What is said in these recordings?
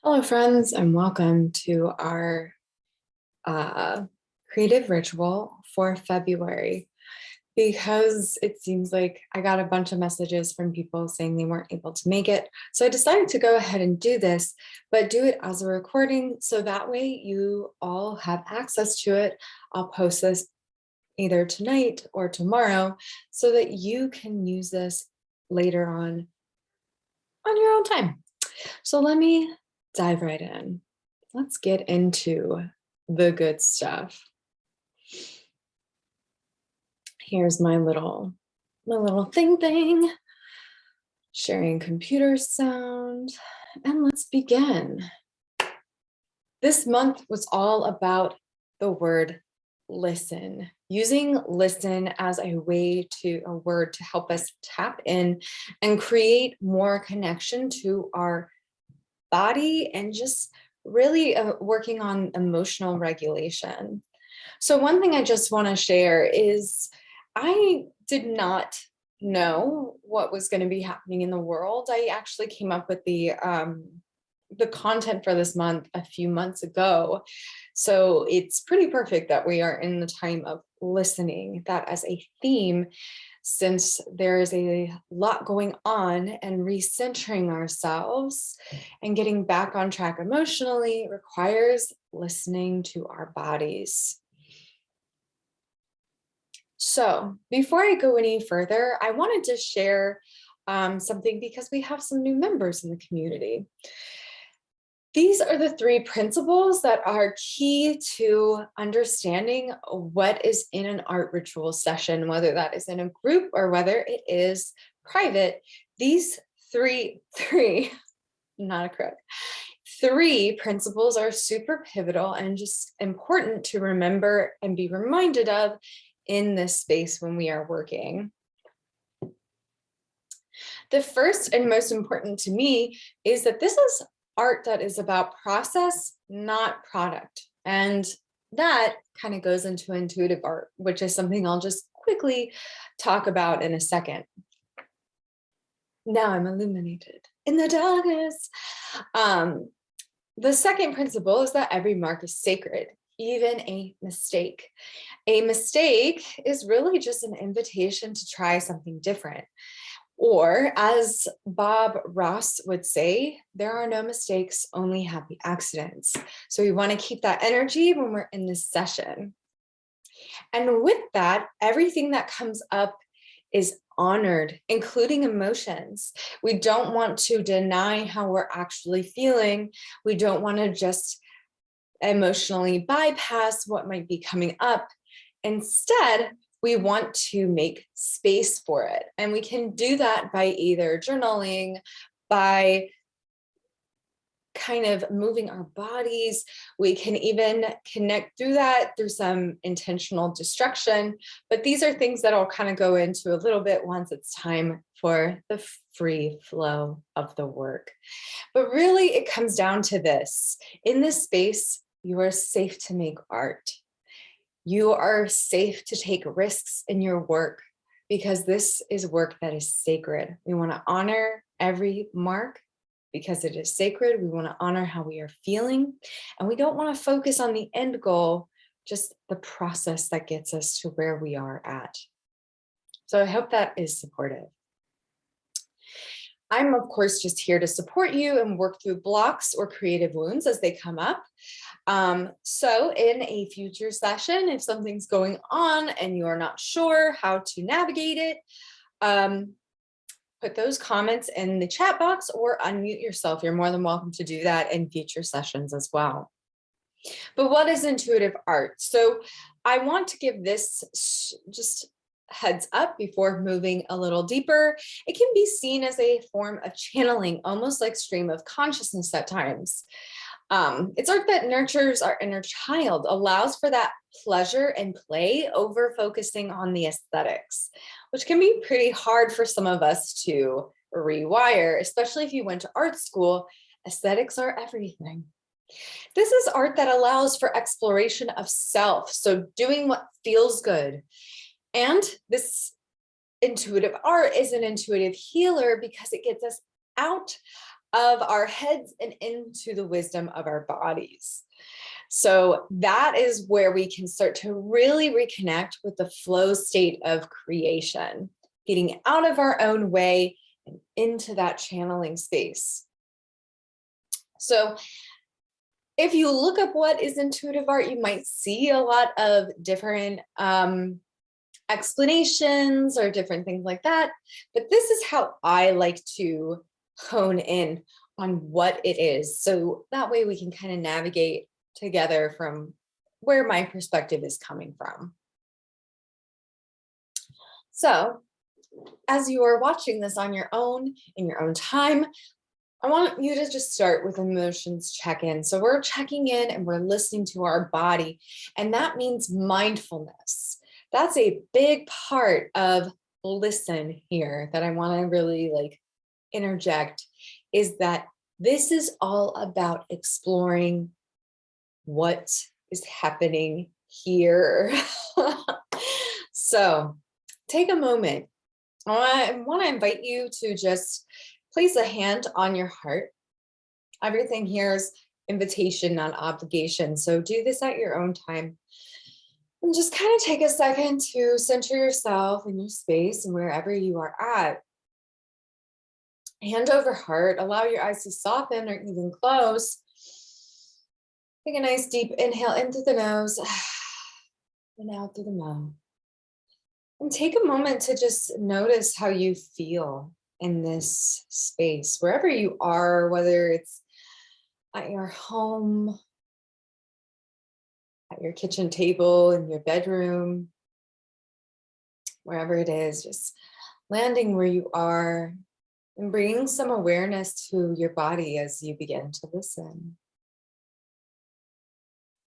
Hello, friends, and welcome to our uh, creative ritual for February. Because it seems like I got a bunch of messages from people saying they weren't able to make it. So I decided to go ahead and do this, but do it as a recording. So that way you all have access to it. I'll post this either tonight or tomorrow so that you can use this later on your own time. So let me dive right in. Let's get into the good stuff. Here's my little thing, sharing computer sound, and let's begin. This month was all about the word listen, using listen as a word to help us tap in and create more connection to our body and just really working on emotional regulation. So one thing I just want to share is I did not know what was going to be happening in the world. I actually came up with the content for this month a few months ago. So it's pretty perfect that we are in the time of listening, that as a theme, since there is a lot going on, and recentering ourselves and getting back on track emotionally requires listening to our bodies. So before I go any further, I wanted to share something because we have some new members in the community. These are the 3 principles that are key to understanding what is in an art ritual session, whether that is in a group or whether it is private. These three, not a crook, 3 principles are super pivotal and just important to remember and be reminded of in this space when we are working. The first and most important to me is that this is art that is about process, not product. And that kind of goes into intuitive art, which is something I'll just quickly talk about in a second. Now I'm illuminated in the darkness. The second principle is that every mark is sacred, even a mistake. A mistake is really just an invitation to try something different. Or as Bob Ross would say, there are no mistakes, only happy accidents. So we want to keep that energy when we're in this session. And with that, everything that comes up is honored, including emotions. We don't want to deny how we're actually feeling. We don't want to just emotionally bypass what might be coming up. Instead, we want to make space for it. And we can do that by either journaling, by kind of moving our bodies. We can even connect through that through some intentional destruction. But these are things that I'll kind of go into a little bit once it's time for the free flow of the work. But really, it comes down to this. In this space, you are safe to make art. You are safe to take risks in your work because this is work that is sacred. We want to honor every mark because it is sacred. We want to honor how we are feeling, and we don't want to focus on the end goal, just the process that gets us to where we are at. So I hope that is supportive. I'm, of course, just here to support you and work through blocks or creative wounds as they come up. So in a future session, if something's going on and you're not sure how to navigate it, put those comments in the chat box or unmute yourself. You're more than welcome to do that in future sessions as well. But what is intuitive art? So I want to give this just heads up before moving a little deeper. It can be seen as a form of channeling, almost like stream of consciousness at times. It's art that nurtures our inner child, allows for that pleasure and play over focusing on the aesthetics, which can be pretty hard for some of us to rewire, especially if you went to art school. Aesthetics are everything. This is art that allows for exploration of self, so doing what feels good. And this intuitive art is an intuitive healer because it gets us out of our heads and into the wisdom of our bodies. So that is where we can start to really reconnect with the flow state of creation, getting out of our own way and into that channeling space. So if you look up what is intuitive art, you might see a lot of different explanations or different things like that. But this is how I like to hone in on what it is. So that way we can kind of navigate together from where my perspective is coming from. So as you are watching this on your own, in your own time, I want you to just start with emotions check-in. So we're checking in and we're listening to our body, and that means mindfulness. That's a big part of listen here that I want to really like interject, is that this is all about exploring what is happening here. So take a moment. I want to invite you to just place a hand on your heart. Everything here is invitation, not obligation. So do this at your own time. And just kind of take a second to center yourself in your space and wherever you are at. Hand over heart, allow your eyes to soften or even close. Take a nice deep inhale in through the nose and out through the mouth. And take a moment to just notice how you feel in this space, wherever you are, whether it's at your home, at your kitchen table, in your bedroom, wherever it is, just landing where you are and bringing some awareness to your body as you begin to listen.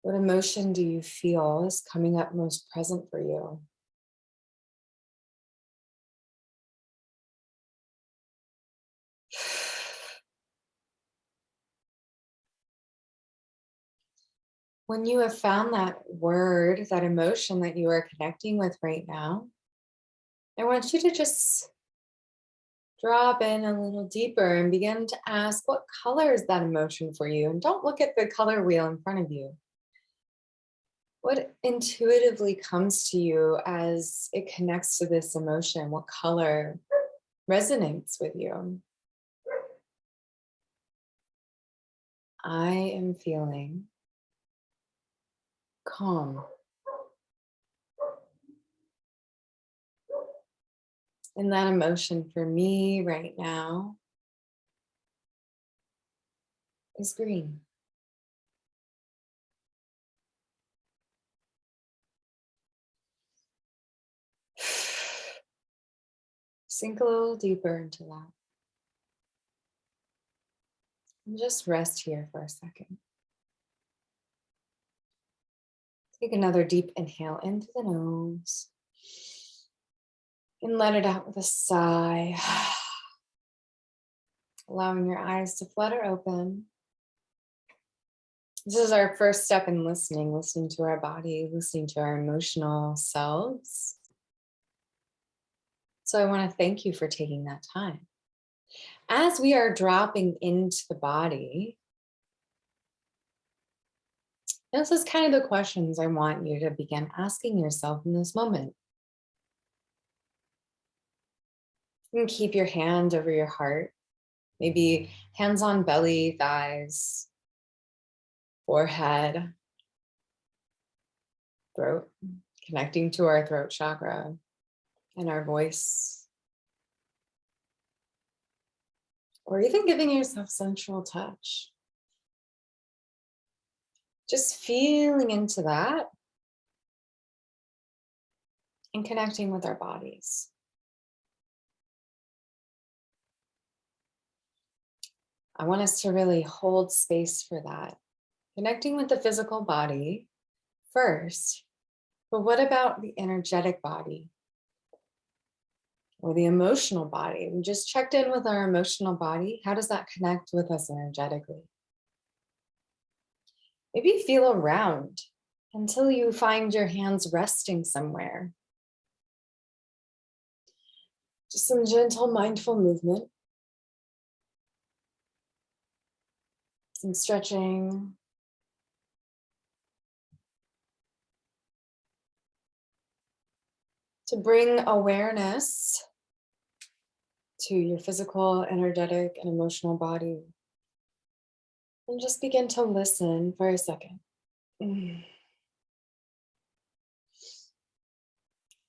What emotion do you feel is coming up most present for you? When you have found that word, that emotion that you are connecting with right now, I want you to just drop in a little deeper and begin to ask, what color is that emotion for you? And don't look at the color wheel in front of you. What intuitively comes to you as it connects to this emotion? What color resonates with you? I am feeling calm. And that emotion for me right now is green. Sink a little deeper into that. And just rest here for a second. Take another deep inhale into the nose. And let it out with a sigh. Allowing your eyes to flutter open. This is our first step in listening to our body, listening to our emotional selves. So I want to thank you for taking that time. As we are dropping into the body, this is kind of the questions I want you to begin asking yourself in this moment. You can keep your hand over your heart, maybe hands on belly, thighs, forehead, throat, connecting to our throat chakra and our voice. Or even giving yourself sensual touch. Just feeling into that and connecting with our bodies. I want us to really hold space for that. Connecting with the physical body first, but what about the energetic body? Or the emotional body? We just checked in with our emotional body. How does that connect with us energetically? Maybe feel around until you find your hands resting somewhere. Just some gentle, mindful movement. Some stretching. To bring awareness to your physical, energetic, and emotional body. And just begin to listen for a second.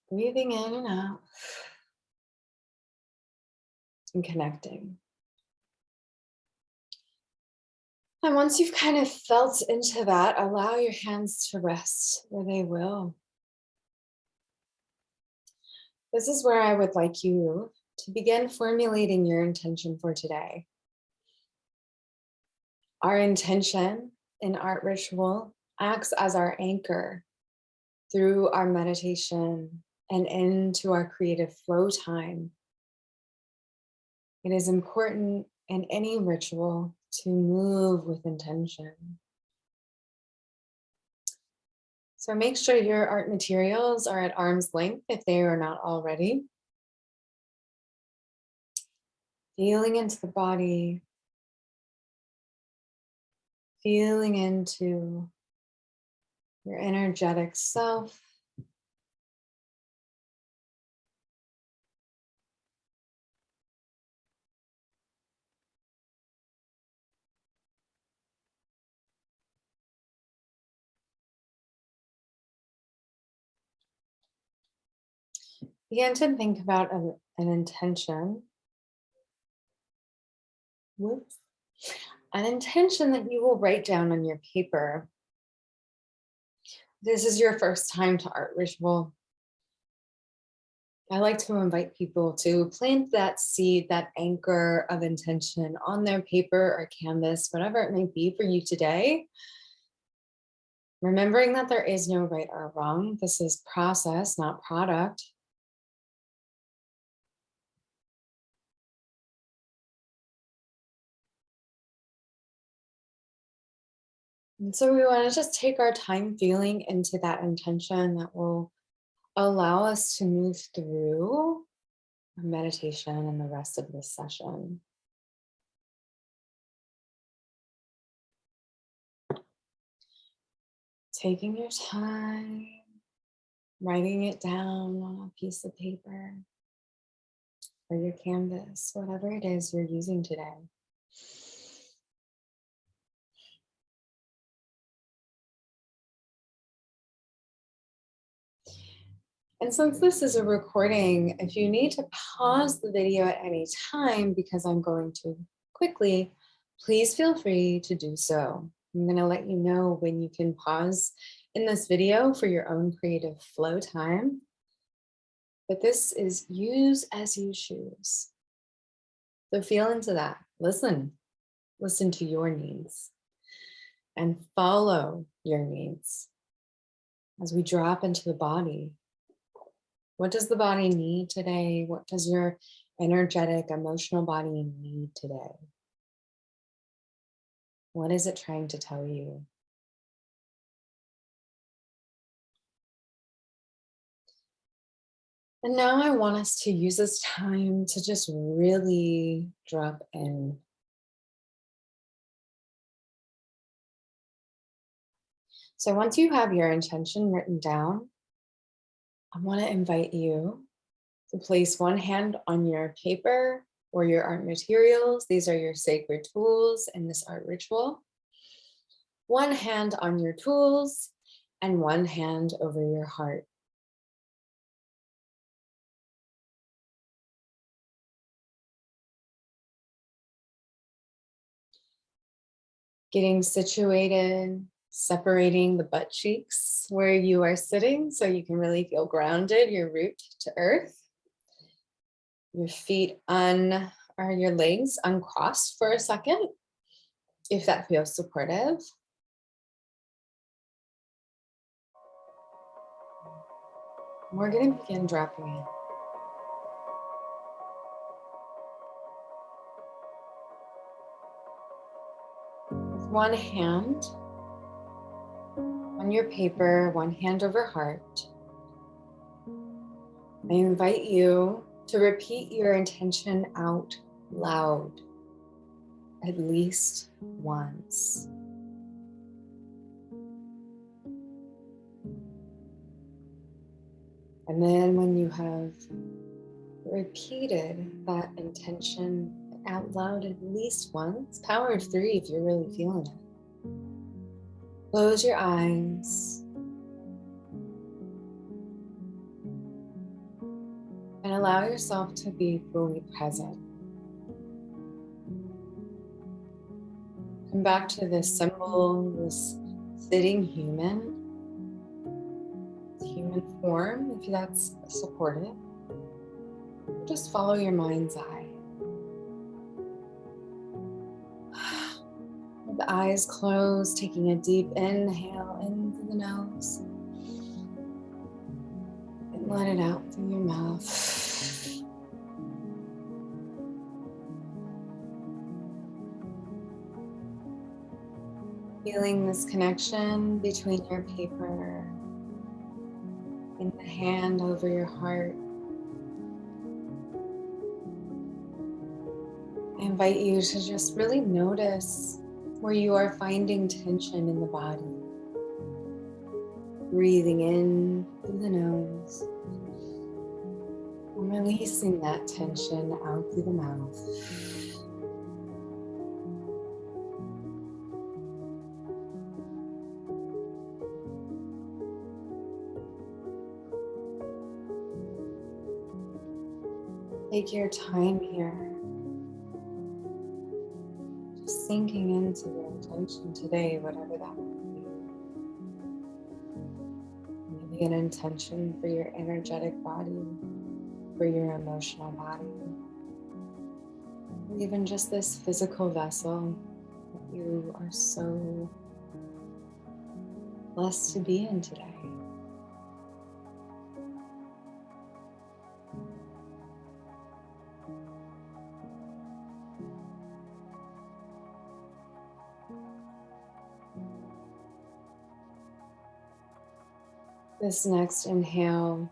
Breathing in and out. And connecting. And once you've kind of felt into that, allow your hands to rest where they will. This is where I would like you to begin formulating your intention for today. Our intention in art ritual acts as our anchor through our meditation and into our creative flow time. It is important in any ritual to move with intention. So make sure your art materials are at arm's length if they are not already. Feeling into the body, feeling into your energetic self. Begin to think about an intention. Whoops. An intention that you will write down on your paper. This is your first time to art ritual. I like to invite people to plant that seed, that anchor of intention on their paper or canvas, whatever it may be for you today. Remembering that there is no right or wrong. This is process, not product. And so we want to just take our time feeling into that intention that will allow us to move through our meditation and the rest of this session. Taking your time, writing it down on a piece of paper or your canvas, whatever it is you're using today. And since this is a recording, if you need to pause the video at any time because I'm going too quickly, please feel free to do so. I'm going to let you know when you can pause in this video for your own creative flow time. But this is use as you choose. So feel into that. Listen to your needs and follow your needs as we drop into the body. What does the body need today? What does your energetic, emotional body need today? What is it trying to tell you? And now I want us to use this time to just really drop in. So once you have your intention written down, I want to invite you to place one hand on your paper or your art materials. These are your sacred tools in this art ritual. One hand on your tools and one hand over your heart. Getting situated, separating the butt cheeks where you are sitting so you can really feel grounded, your root to earth. Your feet or your legs uncrossed for a second, if that feels supportive. We're going to begin dropping in. With one hand on your paper, one hand over heart, I invite you to repeat your intention out loud. at least once. And then when you have repeated that intention out loud at least once, power of 3 if you're really feeling it, close your eyes and allow yourself to be fully present. Come back to this symbol, this sitting human form, if that's supportive. Just follow your mind's eye. With the eyes closed, taking a deep inhale into the nose and let it out through your mouth. Feeling this connection between your paper and the hand over your heart. I invite you to just really notice where you are finding tension in the body. Breathing in through the nose and releasing that tension out through the mouth. Take your time here, just sinking into the intention today, whatever that might be. Maybe an intention for your energetic body, for your emotional body, or even just this physical vessel that you are so blessed to be in today. This next inhale,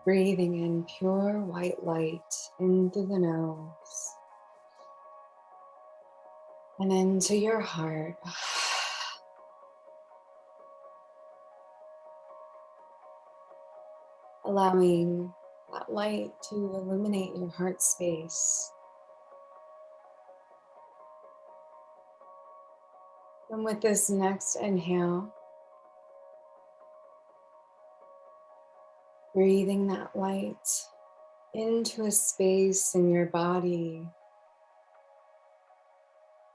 breathing in pure white light in through the nose and into your heart. Allowing that light to illuminate your heart space. And with this next inhale, breathing that light into a space in your body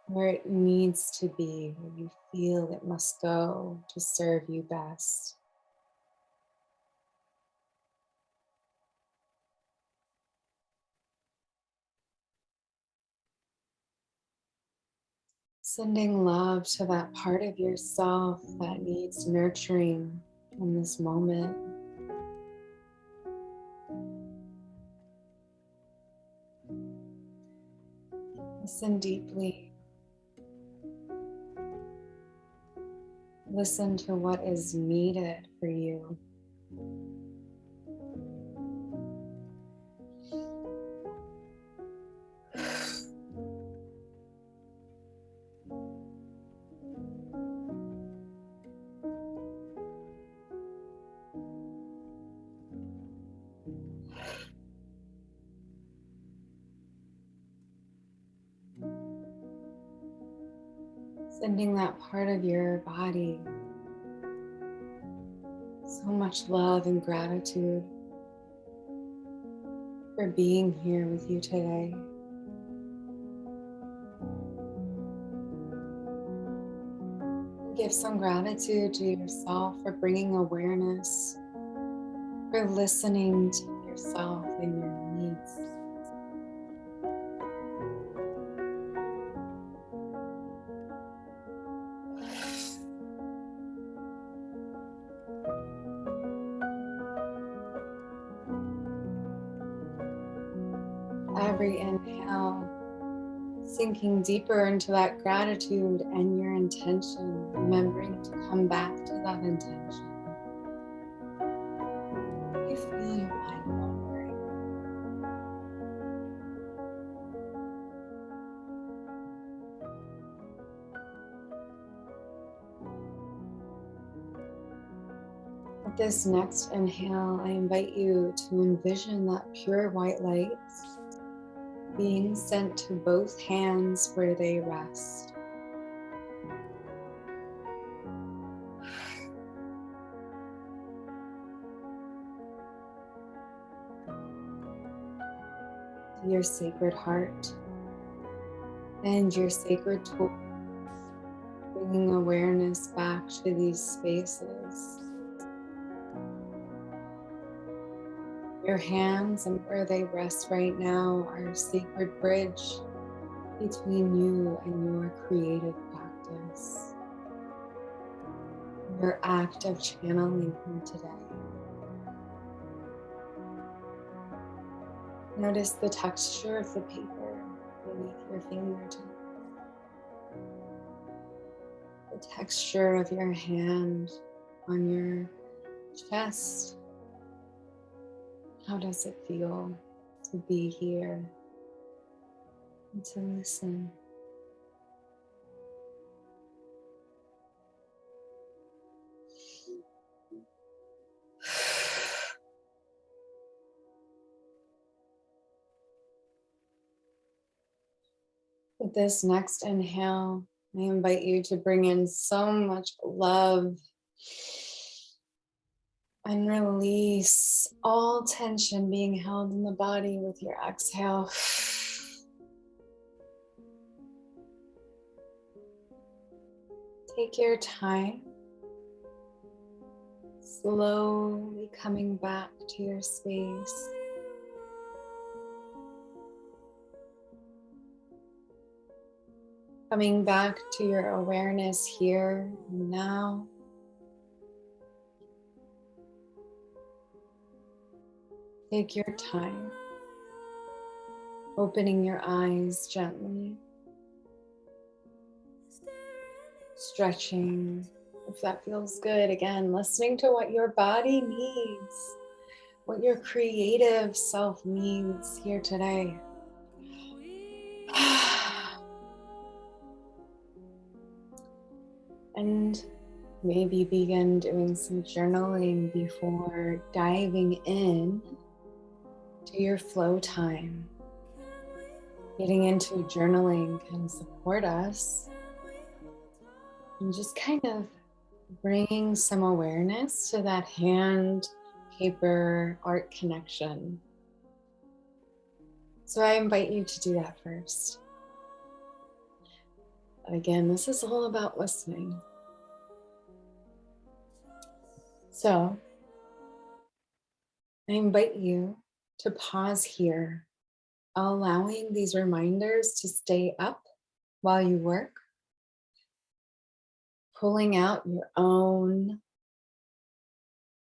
where it needs to be, where you feel it must go to serve you best. Sending love to that part of yourself that needs nurturing in this moment. Listen deeply. Listen to what is needed for you. Sending that part of your body so much love and gratitude for being here with you today. Give some gratitude to yourself for bringing awareness, for listening to yourself and your needs. Every inhale, sinking deeper into that gratitude and your intention, remembering to come back to that intention. You feel your mind wandering. With this next inhale, I invite you to envision that pure white light being sent to both hands where they rest. To your sacred heart and your sacred tool, bringing awareness back to these spaces. Your hands and where they rest right now are a sacred bridge between you and your creative practice, your act of channeling here today. Notice the texture of the paper beneath your fingertips, the texture of your hand on your chest. How does it feel to be here and to listen? With this next inhale, I invite you to bring in so much love and release all tension being held in the body with your exhale. Take your time, slowly coming back to your space. Coming back to your awareness here and now. Take your time, opening your eyes gently, stretching if that feels good. Again, listening to what your body needs, what your creative self needs here today. And maybe begin doing some journaling before diving in to your flow time. Getting into journaling can support us and just kind of bringing some awareness to that hand paper art connection. So I invite you to do that first. But again, this is all about listening. So I invite you to pause here, allowing these reminders to stay up while you work, pulling out your own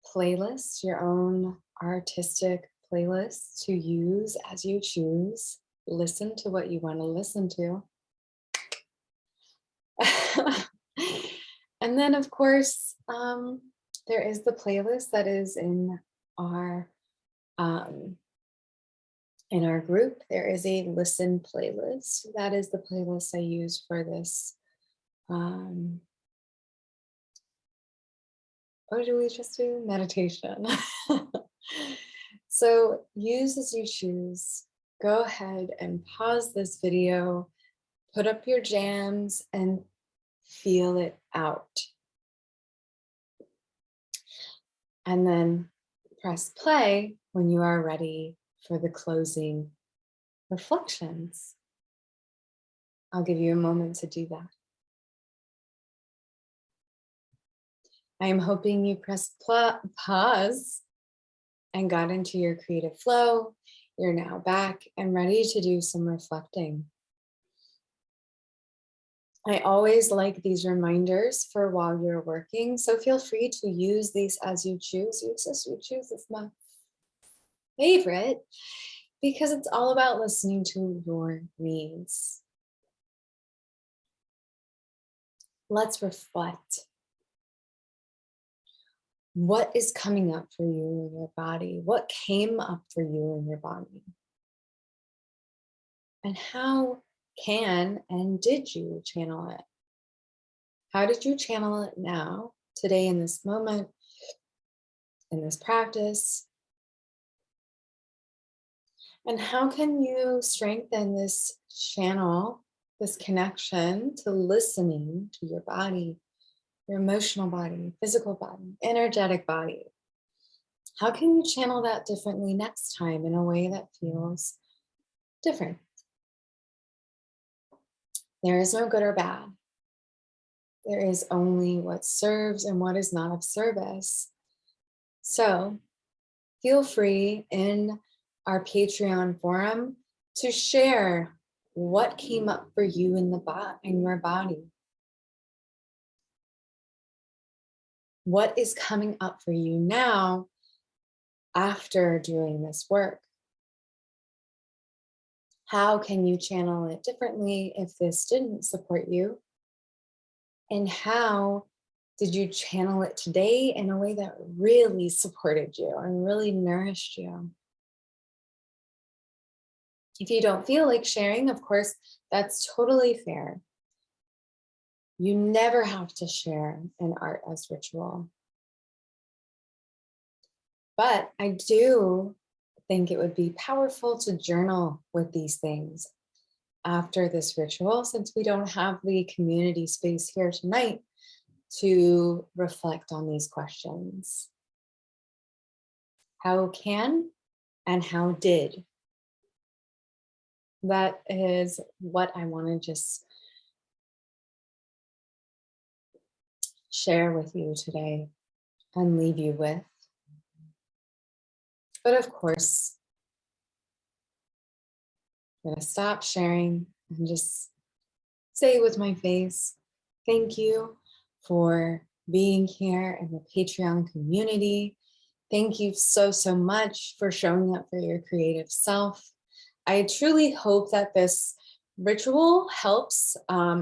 playlist, your own artistic playlist to use as you choose. Listen to what you want to listen to. And then, of course, there is the playlist that is in our group. There is a listen playlist. That is the playlist I use for this. What did we just do? Meditation. So use as you choose. Go ahead and pause this video, put up your jams and feel it out. And then press play when you are ready for the closing reflections. I'll give you a moment to do that. I am hoping you pressed pause and got into your creative flow. You're now back and ready to do some reflecting. I always like these reminders for while you're working, so feel free to use these as you choose. Use as you choose is my favorite because it's all about listening to your needs. Let's reflect. What is coming up for you in your body? What came up for you in your body? And how can and did you channel it? How did you channel it now, today, in this moment? in this practice? And how can you strengthen this channel, this connection to listening to your body, your emotional body, physical body, energetic body? How can you channel that differently next time in a way that feels different? There is no good or bad. There is only what serves and what is not of service. So feel free in our Patreon forum to share what came up for you in your body. What is coming up for you now after doing this work? How can you channel it differently if this didn't support you? And how did you channel it today in a way that really supported you and really nourished you? If you don't feel like sharing, of course, that's totally fair. You never have to share an art as ritual. But I do think it would be powerful to journal with these things after this ritual, since we don't have the community space here tonight to reflect on these questions. How can and how did? That is what I want to just share with you today and leave you with. But of course, I'm going to stop sharing and just say with my face, thank you for being here in the Patreon community. Thank you so, so much for showing up for your creative self. I truly hope that this ritual helps,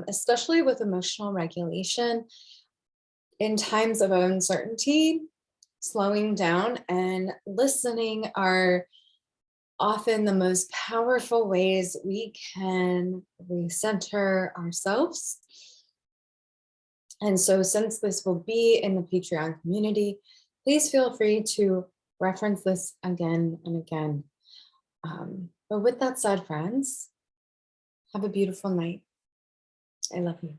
especially with emotional regulation in times of uncertainty. Slowing down and listening are often the most powerful ways we can recenter ourselves. And so, since this will be in the Patreon community, please feel free to reference this again and again. But with that said, friends, have a beautiful night. I love you.